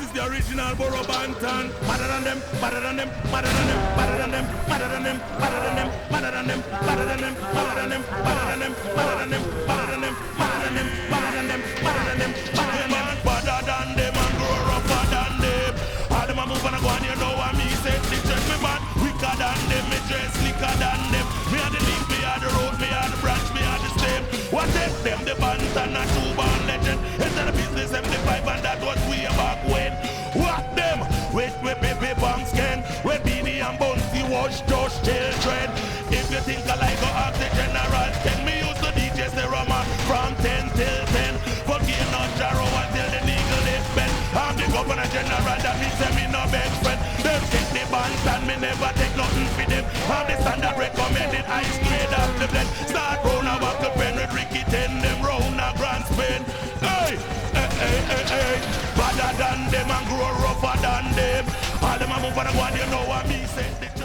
is the original Borough Bantan. Madder than them, madder than them, madder than them, madder than them, madder than them, madder than them, madder than them, madder than them, madder than them, madder than them, madder than them, madder than them, madder than them, madder than them, madder than them, madder than them, and grow rougher than them. All them a move and a go and you know what me say. They dress me bad, wicker than them, me dress slicker than them. Me are the link, me are the road, me are the branch, me are the stem. What take them, the Bantan and two-born legend. Enter the business, M5 and that was way back when. What them? With baby bang skin, with beanie and bouncy wash Josh children. If you think I like go ask the general, then me use the DJ Serama from 10 till 10. Forgive not Jarrow until the legal is bent. I'm the governor general, that means me no best friend. Them take the Bantan, me never take nothing for them. I'm the standard recommended, I straight off the blend. Start round a walk up and with Ricky 10, them round a grand spin. Hey, hey, hey, hey, hey. Badder than them and grow rougher than them. All them a move and a go and you know what me say.